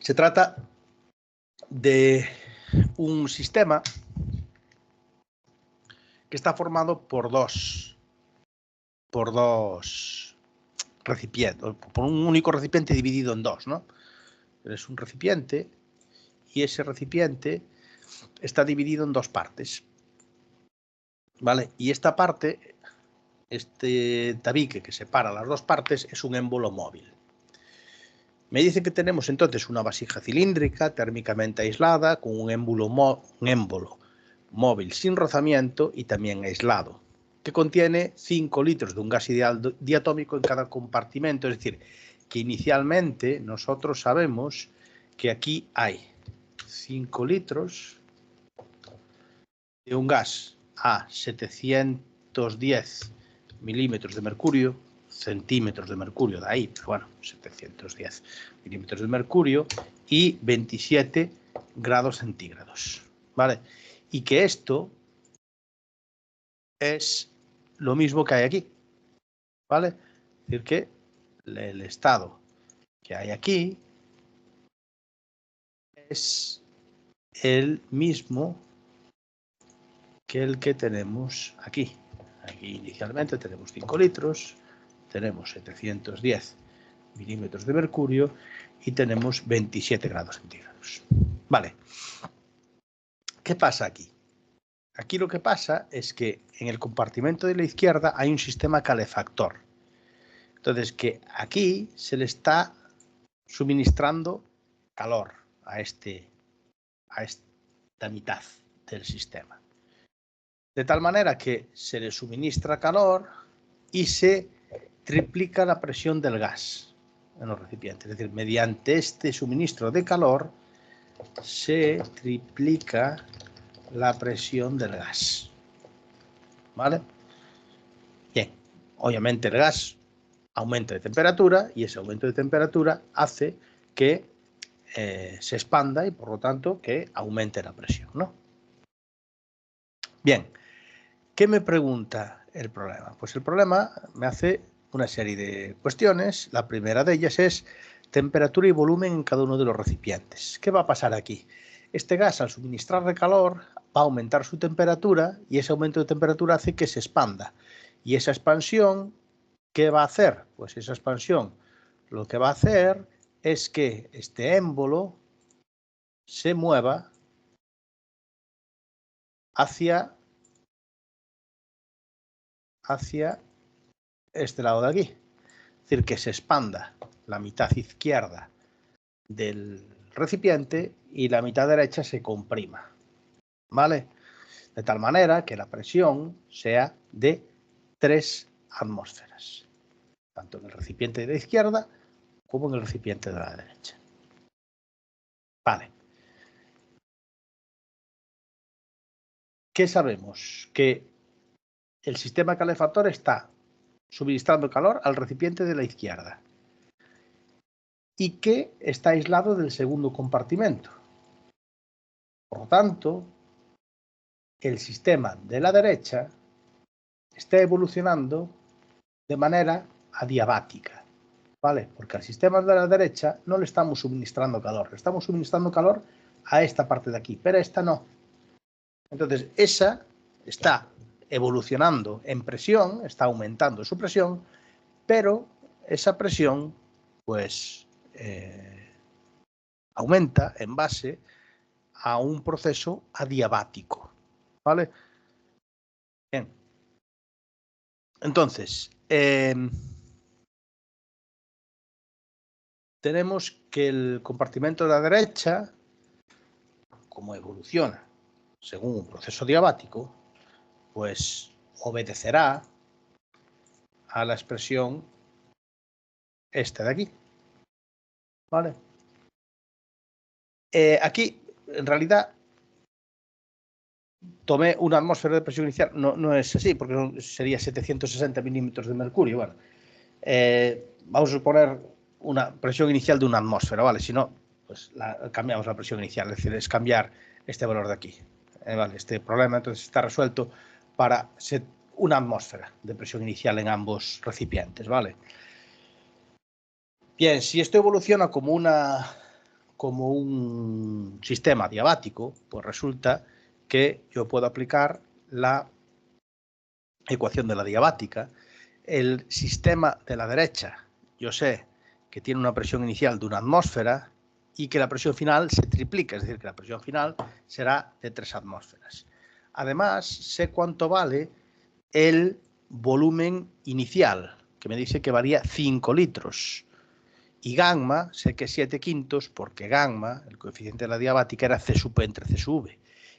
Se trata de un sistema que está formado por dos recipientes, por un único recipiente dividido en dos, ¿no? Es un recipiente y ese recipiente está dividido en dos partes, ¿vale? Y esta parte, este tabique que separa las dos partes, es un émbolo móvil. Me dice que tenemos entonces una vasija cilíndrica térmicamente aislada con un émbolo móvil sin rozamiento y también aislado, que contiene 5 litros de un gas ideal diatómico en cada compartimento. Es decir, que inicialmente nosotros sabemos que aquí hay 5 litros de un gas a 710 milímetros de mercurio, centímetros de mercurio, de ahí, pero bueno, 710 milímetros de mercurio y 27 grados centígrados, ¿vale? Y que esto es lo mismo que hay aquí, ¿vale? Es decir, que el estado que hay aquí es el mismo que el que tenemos aquí. Aquí inicialmente tenemos 5 litros, tenemos 710 milímetros de mercurio y tenemos 27 grados centígrados. Vale. ¿Qué pasa aquí? Aquí lo que pasa es que en el compartimento de la izquierda hay un sistema calefactor. Entonces, que aquí se le está suministrando calor a esta mitad del sistema. De tal manera que se le suministra calor y se triplica la presión del gas en los recipientes. Es decir, mediante este suministro de calor se triplica la presión del gas. ¿Vale? Bien, obviamente el gas aumenta de temperatura y ese aumento de temperatura hace que se expanda y por lo tanto que aumente la presión, ¿no? Bien, ¿qué me pregunta el problema? Pues el problema me hace una serie de cuestiones. La primera de ellas es temperatura y volumen en cada uno de los recipientes. ¿Qué va a pasar aquí? Este gas, al suministrarle calor, va a aumentar su temperatura y ese aumento de temperatura hace que se expanda. Y esa expansión, ¿qué va a hacer? Pues esa expansión lo que va a hacer es que este émbolo se mueva hacia este lado de aquí. Es decir, que se expanda la mitad izquierda del recipiente y la mitad derecha se comprima, ¿vale? De tal manera que la presión sea de 3 atmósferas, tanto en el recipiente de la izquierda como en el recipiente de la derecha. Vale. ¿Qué sabemos? Que el sistema calefactor está suministrando calor al recipiente de la izquierda y que está aislado del segundo compartimento. Por lo tanto, el sistema de la derecha está evolucionando de manera adiabática, ¿vale? Porque al sistema de la derecha no le estamos suministrando calor, le estamos suministrando calor a esta parte de aquí, pero esta no. Entonces, esa está evolucionando en presión, está aumentando su presión, pero esa presión, pues, aumenta en base a un proceso adiabático, ¿vale? Bien. Entonces, tenemos que el compartimento de la derecha, como evoluciona según un proceso diabático, pues obedecerá a la expresión esta de aquí, ¿vale? Aquí, en realidad, tomé una atmósfera de presión inicial, no es así, porque sería 760 milímetros de mercurio. Bueno, vamos a suponer una presión inicial de una atmósfera, ¿vale? Si no, pues cambiamos la presión inicial, es decir, es cambiar este valor de aquí. ¿Vale? Este problema entonces está resuelto para una atmósfera de presión inicial en ambos recipientes, ¿vale? Bien, si esto evoluciona como una como un sistema adiabático, pues resulta que yo puedo aplicar la ecuación de la adiabática. El sistema de la derecha, yo sé que tiene una presión inicial de 1 atmósfera y que la presión final se triplica, es decir, que la presión final será de 3 atmósferas. Además, sé cuánto vale el volumen inicial, que me dice que varía 5 litros. Y gamma, sé que es 7/5 porque gamma, el coeficiente de la adiabática, era C sub P entre C sub V.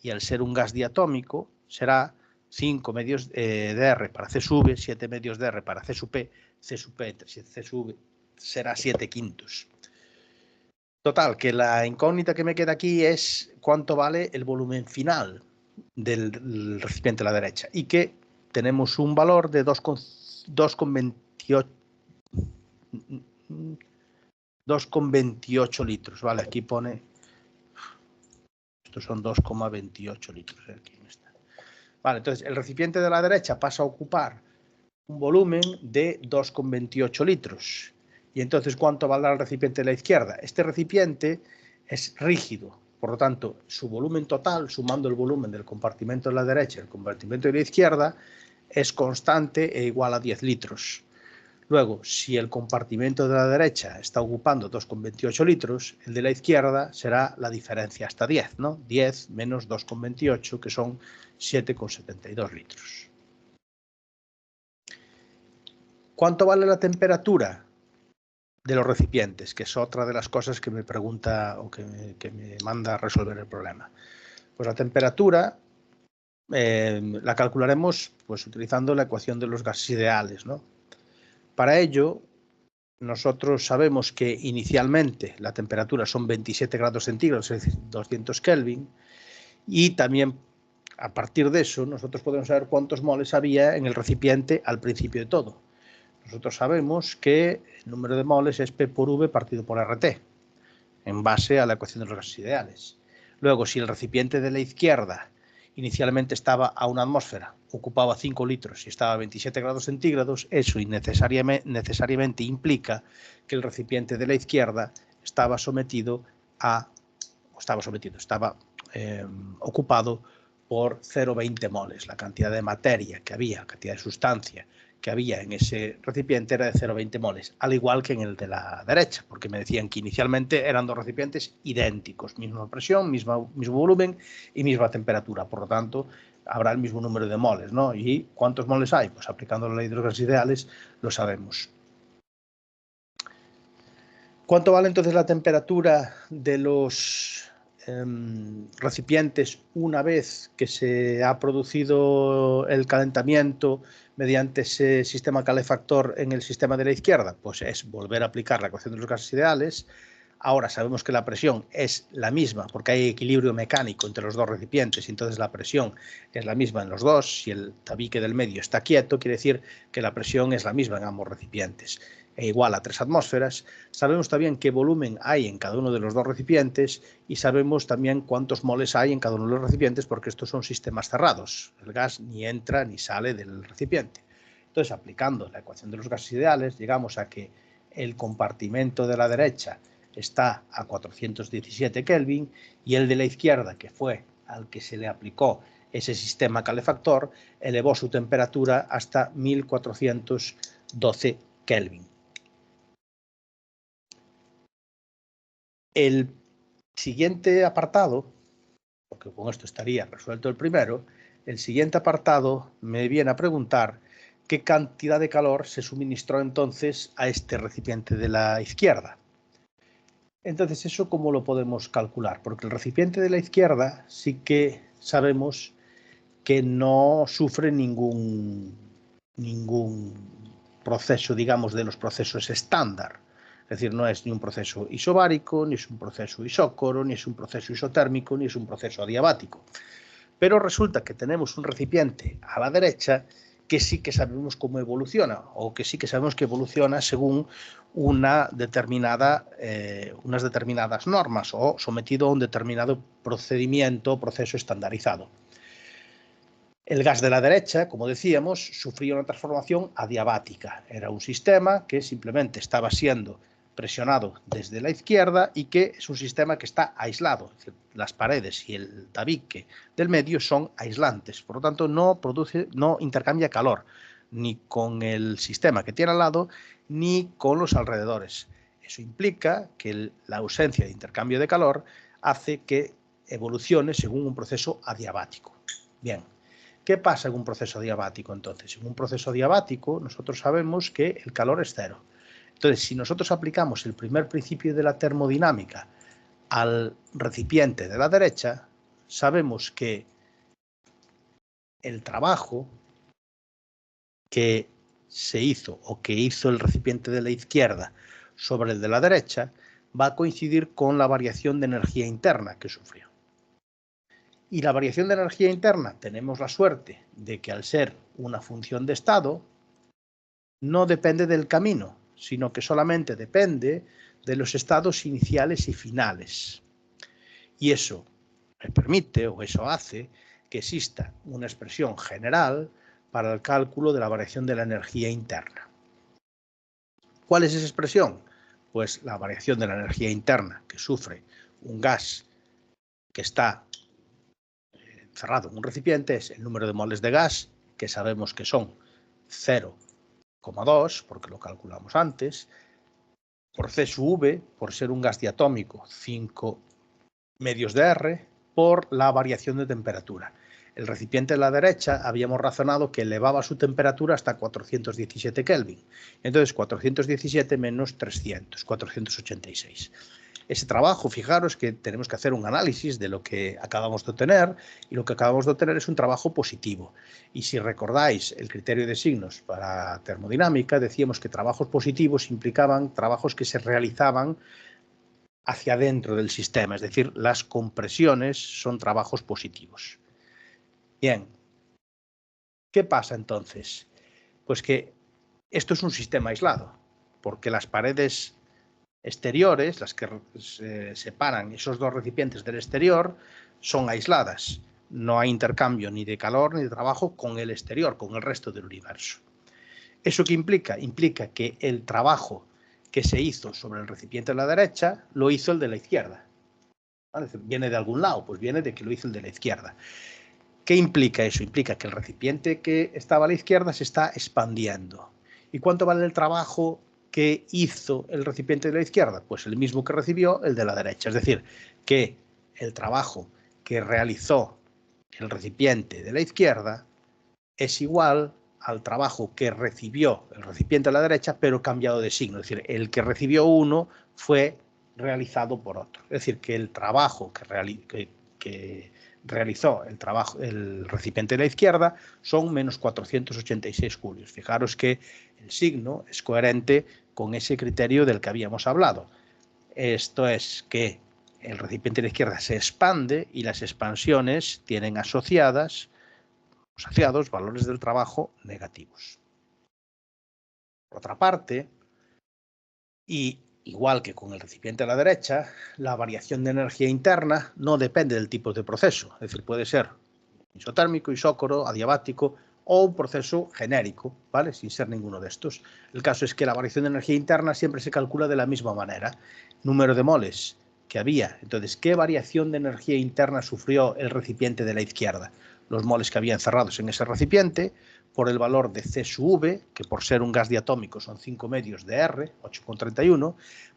Y al ser un gas diatómico, será 5 medios de R para C sub V, 7 medios de R para C sub P entre C sub V será 7/5. Total, que la incógnita que me queda aquí es cuánto vale el volumen final del recipiente a la derecha. Y que tenemos un valor de 2,28 litros, ¿vale? Aquí pone, estos son 2,28 litros. Aquí está. Vale, entonces el recipiente de la derecha pasa a ocupar un volumen de 2,28 litros. Y entonces, ¿cuánto valdrá el recipiente de la izquierda? Este recipiente es rígido, por lo tanto, su volumen total, sumando el volumen del compartimento de la derecha y el compartimento de la izquierda, es constante e igual a 10 litros. Luego, si el compartimento de la derecha está ocupando 2,28 litros, el de la izquierda será la diferencia hasta 10, ¿no? 10 menos 2,28, que son 7,72 litros. ¿Cuánto vale la temperatura de los recipientes? Que es otra de las cosas que me pregunta o que me manda a resolver el problema. Pues la temperatura la calcularemos pues, utilizando la ecuación de los gases ideales, ¿no? Para ello, nosotros sabemos que inicialmente la temperatura son 27 grados centígrados, es decir, 200 Kelvin, y también a partir de eso nosotros podemos saber cuántos moles había en el recipiente al principio de todo. Nosotros sabemos que el número de moles es P por V partido por RT, en base a la ecuación de los gases ideales. Luego, si el recipiente de la izquierda inicialmente estaba a 1 atmósfera, ocupaba 5 litros y estaba a 27 grados centígrados, eso necesariamente implica que el recipiente de la izquierda estaba ocupado por 0,20 moles. La cantidad de materia que había, la cantidad de sustancia que había en ese recipiente era de 0,20 moles, al igual que en el de la derecha, porque me decían que inicialmente eran dos recipientes idénticos, misma presión, mismo volumen y misma temperatura, por lo tanto habrá el mismo número de moles, ¿no? ¿Y cuántos moles hay? Pues aplicando la ley de los gases ideales lo sabemos. ¿Cuánto vale entonces la temperatura de los recipientes una vez que se ha producido el calentamiento mediante ese sistema calefactor en el sistema de la izquierda? Pues es volver a aplicar la ecuación de los gases ideales. Ahora sabemos que la presión es la misma porque hay equilibrio mecánico entre los dos recipientes y entonces la presión es la misma en los dos. Si el tabique del medio está quieto, quiere decir que la presión es la misma en ambos recipientes e igual a 3 atmósferas. Sabemos también qué volumen hay en cada uno de los dos recipientes y sabemos también cuántos moles hay en cada uno de los recipientes porque estos son sistemas cerrados. El gas ni entra ni sale del recipiente. Entonces, aplicando la ecuación de los gases ideales, llegamos a que el compartimento de la derecha está a 417 Kelvin y el de la izquierda, que fue al que se le aplicó ese sistema calefactor, elevó su temperatura hasta 1412 Kelvin. El siguiente apartado, porque con esto estaría resuelto el primero, el siguiente apartado me viene a preguntar qué cantidad de calor se suministró entonces a este recipiente de la izquierda. Entonces, ¿eso cómo lo podemos calcular? Porque el recipiente de la izquierda sí que sabemos que no sufre ningún proceso, digamos, de los procesos estándar. Es decir, no es ni un proceso isobárico, ni es un proceso isócoro, ni es un proceso isotérmico, ni es un proceso adiabático. Pero resulta que tenemos un recipiente a la derecha que sí que sabemos cómo evoluciona, o que sí que sabemos que evoluciona según unas determinadas normas o sometido a un determinado procedimiento o proceso estandarizado. El gas de la derecha, como decíamos, sufría una transformación adiabática. Era un sistema que simplemente estaba siendo presionado desde la izquierda y que es un sistema que está aislado. Es decir, las paredes y el tabique del medio son aislantes, por lo tanto no intercambia calor ni con el sistema que tiene al lado ni con los alrededores. Eso implica que la ausencia de intercambio de calor hace que evolucione según un proceso adiabático. Bien, ¿qué pasa en un proceso adiabático entonces? En un proceso adiabático nosotros sabemos que el calor es cero. Entonces, si nosotros aplicamos el primer principio de la termodinámica al recipiente de la derecha, sabemos que el trabajo que se hizo o que hizo el recipiente de la izquierda sobre el de la derecha va a coincidir con la variación de energía interna que sufrió. Y la variación de energía interna, tenemos la suerte de que al ser una función de estado, no depende del camino, sino que solamente depende de los estados iniciales y finales. Y eso me permite, o eso hace, que exista una expresión general para el cálculo de la variación de la energía interna. ¿Cuál es esa expresión? Pues la variación de la energía interna que sufre un gas que está encerrado en un recipiente es el número de moles de gas, que sabemos que son 0,2, porque lo calculamos antes, por C sub V, por ser un gas diatómico, 5 medios de R, por la variación de temperatura. El recipiente de la derecha habíamos razonado que elevaba su temperatura hasta 417 Kelvin. Entonces, 417 menos 300, 486. Ese trabajo, fijaros que tenemos que hacer un análisis de lo que acabamos de obtener, y lo que acabamos de obtener es un trabajo positivo. Y si recordáis el criterio de signos para termodinámica, decíamos que trabajos positivos implicaban trabajos que se realizaban hacia adentro del sistema, es decir, las compresiones son trabajos positivos. Bien, ¿qué pasa entonces? Pues que esto es un sistema aislado, porque las paredes exteriores, las que separan esos dos recipientes del exterior, son aisladas. No hay intercambio ni de calor ni de trabajo con el exterior, con el resto del universo. ¿Eso qué implica? Implica que el trabajo que se hizo sobre el recipiente de la derecha lo hizo el de la izquierda. ¿Vale? ¿Viene de algún lado? Pues viene de que lo hizo el de la izquierda. ¿Qué implica eso? Implica que el recipiente que estaba a la izquierda se está expandiendo. ¿Y cuánto vale el trabajo que hizo el recipiente de la izquierda? Pues el mismo que recibió el de la derecha. Es decir, que el trabajo que realizó el recipiente de la izquierda es igual al trabajo que recibió el recipiente de la derecha, pero cambiado de signo. Es decir, el que recibió uno fue realizado por otro. Es decir, que el trabajo que realizó el recipiente de la izquierda son menos 486 julios. Fijaros que el signo es coherente con ese criterio del que habíamos hablado. Esto es que el recipiente de la izquierda se expande y las expansiones tienen asociados valores del trabajo negativos. Por otra parte, y igual que con el recipiente a la derecha, la variación de energía interna no depende del tipo de proceso. Es decir, puede ser isotérmico, isócoro, adiabático o un proceso genérico, ¿vale? Sin ser ninguno de estos. El caso es que la variación de energía interna siempre se calcula de la misma manera. Número de moles que había. Entonces, ¿qué variación de energía interna sufrió el recipiente de la izquierda? Los moles que había encerrados en ese recipiente, por el valor de C sub V, que por ser un gas diatómico son 5 medios de R, 8,31,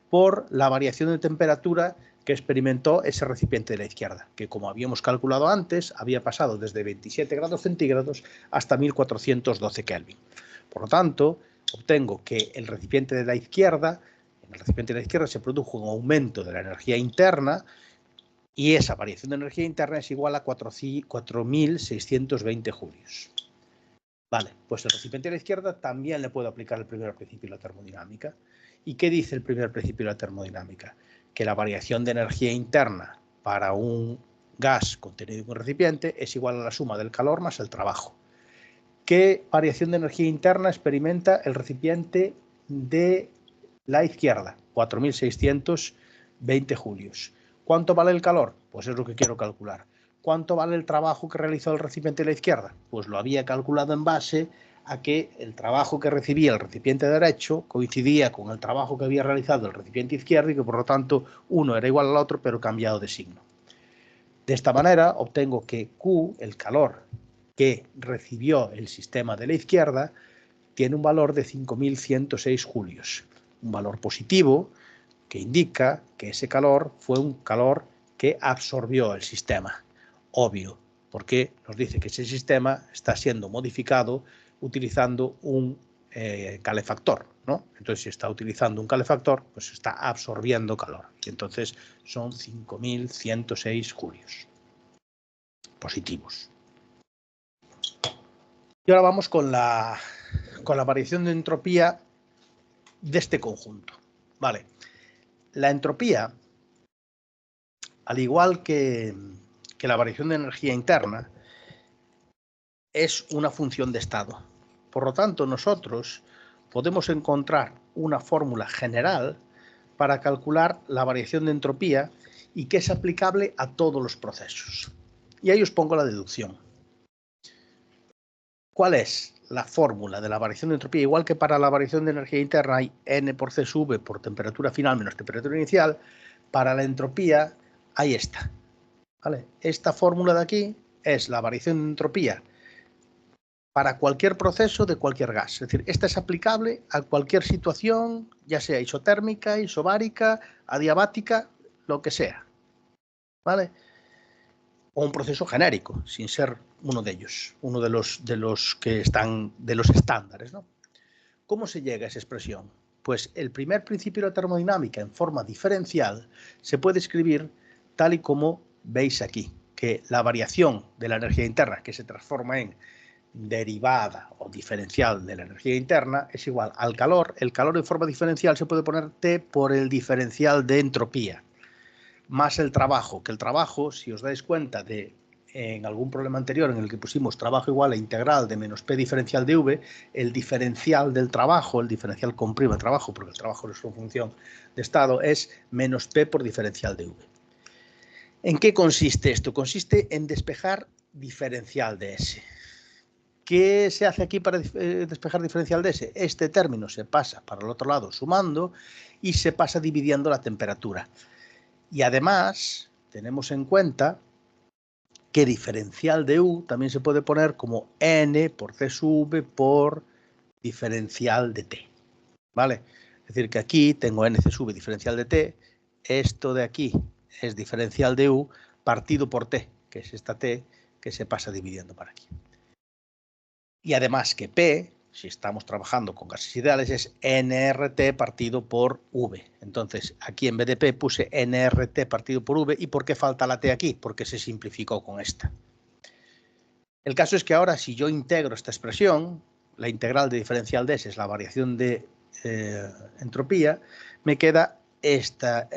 por la variación de temperatura que experimentó ese recipiente de la izquierda, que como habíamos calculado antes, había pasado desde 27 grados centígrados hasta 1412 Kelvin. Por lo tanto, obtengo que el recipiente de la izquierda, en el recipiente de la izquierda se produjo un aumento de la energía interna, y esa variación de energía interna es igual a 4.620 julios. Vale, pues el recipiente de la izquierda también le puedo aplicar el primer principio de la termodinámica. ¿Y qué dice el primer principio de la termodinámica? Que la variación de energía interna para un gas contenido en un recipiente es igual a la suma del calor más el trabajo. ¿Qué variación de energía interna experimenta el recipiente de la izquierda? 4.620 julios. ¿Cuánto vale el calor? Pues es lo que quiero calcular. ¿Cuánto vale el trabajo que realizó el recipiente de la izquierda? Pues lo había calculado en base a que el trabajo que recibía el recipiente derecho coincidía con el trabajo que había realizado el recipiente izquierdo y que por lo tanto uno era igual al otro pero cambiado de signo. De esta manera obtengo que Q, el calor que recibió el sistema de la izquierda, tiene un valor de 5.106 julios, un valor positivo que indica que ese calor fue un calor que absorbió el sistema. Obvio, porque nos dice que ese sistema está siendo modificado utilizando un calefactor, ¿no? Entonces, si está utilizando un calefactor, pues está absorbiendo calor. Y entonces son 5.106 julios positivos. Y ahora vamos con la variación de entropía de este conjunto. Vale. La entropía, al igual que la variación de energía interna, es una función de estado. Por lo tanto, nosotros podemos encontrar una fórmula general para calcular la variación de entropía y que es aplicable a todos los procesos. Y ahí os pongo la deducción. ¿Cuál es la fórmula de la variación de entropía? Igual que para la variación de energía interna hay N por C sub V por temperatura final menos temperatura inicial, para la entropía hay esta. ¿Vale? Esta fórmula de aquí es la variación de entropía para cualquier proceso de cualquier gas. Es decir, esta es aplicable a cualquier situación, ya sea isotérmica, isobárica, adiabática, lo que sea. ¿Vale? O un proceso genérico, sin ser uno de ellos, uno de los que están, de los estándares, ¿no? ¿Cómo se llega a esa expresión? Pues el primer principio de la termodinámica en forma diferencial se puede escribir tal y como veis aquí, que la variación de la energía interna que se transforma en derivada o diferencial de la energía interna es igual al calor. El calor en forma diferencial se puede poner T por el diferencial de entropía, más el trabajo, que el trabajo, si os dais cuenta de en algún problema anterior en el que pusimos trabajo igual a integral de menos P diferencial de V, el diferencial del trabajo, el diferencial con prima de trabajo, porque el trabajo no es una función de estado, es menos P por diferencial de V. ¿En qué consiste esto? Consiste en despejar diferencial de S. ¿Qué se hace aquí para despejar diferencial de S? Este término se pasa para el otro lado sumando y se pasa dividiendo la temperatura. Y además tenemos en cuenta que diferencial de U también se puede poner como N por C sub V por diferencial de T. ¿Vale? Es decir, que aquí tengo N C sub V diferencial de T, esto de aquí es diferencial de U partido por T, que es esta T que se pasa dividiendo para aquí. Y además que P, si estamos trabajando con gases ideales, es nRT partido por V. Entonces, aquí en vez de P puse nRT partido por V. ¿Y por qué falta la T aquí? Porque se simplificó con esta. El caso es que ahora, si yo integro esta expresión, la integral de diferencial de S es la variación de entropía, me queda esta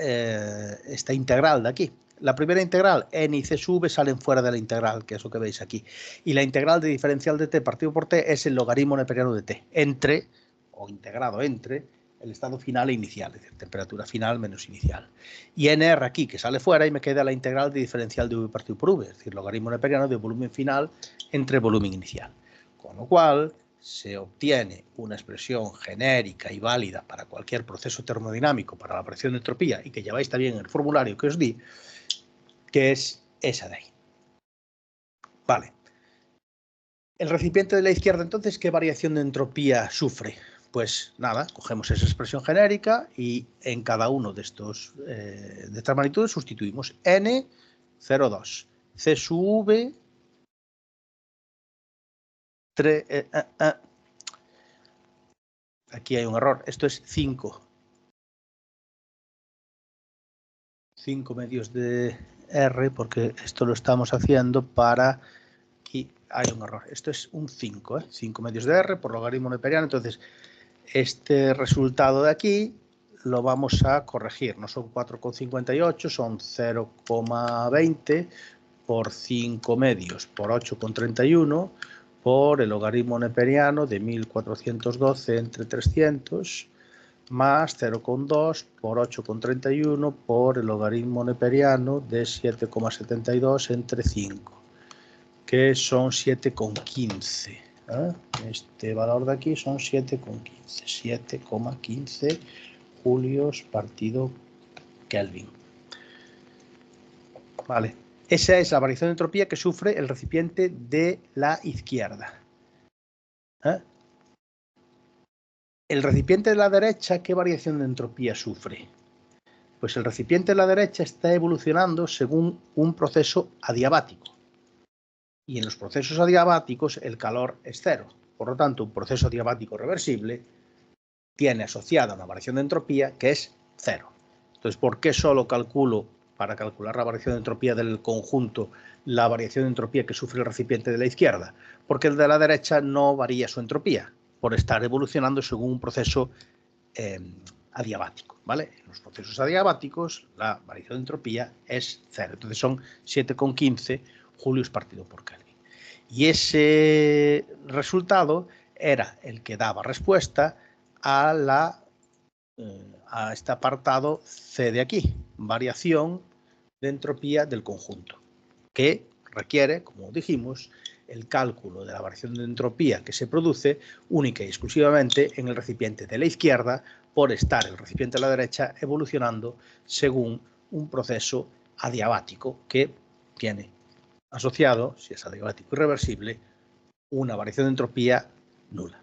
integral de aquí. La primera integral, N y C sub V, salen fuera de la integral, que es lo que veis aquí. Y la integral de diferencial de T partido por T es el logaritmo neperiano de T, entre, o integrado entre, el estado final e inicial, es decir, temperatura final menos inicial. Y NR aquí, que sale fuera, y me queda la integral de diferencial de V partido por V, es decir, logaritmo neperiano de volumen final entre volumen inicial. Con lo cual, se obtiene una expresión genérica y válida para cualquier proceso termodinámico, para la variación de entropía, y que lleváis también en el formulario que os di, que es esa de ahí. Vale. El recipiente de la izquierda, entonces, ¿qué variación de entropía sufre? Pues nada, cogemos esa expresión genérica y en cada uno de estas magnitudes sustituimos N 0,2, C sub V 3, aquí hay un error, esto es 5 medios de R, porque esto lo estamos haciendo para, aquí hay un error, esto es un 5, 5 medios de R por logaritmo neperiano. Entonces este resultado de aquí lo vamos a corregir, no son 4,58, son 0,20 por 5 medios por 8,31 por el logaritmo neperiano de 1412 entre 300 más 0,2 por 8,31 por el logaritmo neperiano de 7,72 entre 5, que son 7,15. Este valor de aquí son 7,15. 7,15 julios partido Kelvin. Vale. Esa es la variación de entropía que sufre el recipiente de la izquierda. El recipiente de la derecha, ¿qué variación de entropía sufre? Pues el recipiente de la derecha está evolucionando según un proceso adiabático. Y en los procesos adiabáticos el calor es cero. Por lo tanto, un proceso adiabático reversible tiene asociada una variación de entropía que es cero. Entonces, ¿por qué solo calculo, para calcular la variación de entropía del conjunto, la variación de entropía que sufre el recipiente de la izquierda? Porque el de la derecha no varía su entropía, por estar evolucionando según un proceso adiabático, ¿vale? En los procesos adiabáticos la variación de entropía es cero. Entonces son 7,15 julios partido por Kelvin. Y ese resultado era el que daba respuesta a este apartado C de aquí, variación de entropía del conjunto, que requiere, como dijimos, el cálculo de la variación de entropía que se produce única y exclusivamente en el recipiente de la izquierda por estar el recipiente de la derecha evolucionando según un proceso adiabático que tiene asociado, si es adiabático irreversible, una variación de entropía nula.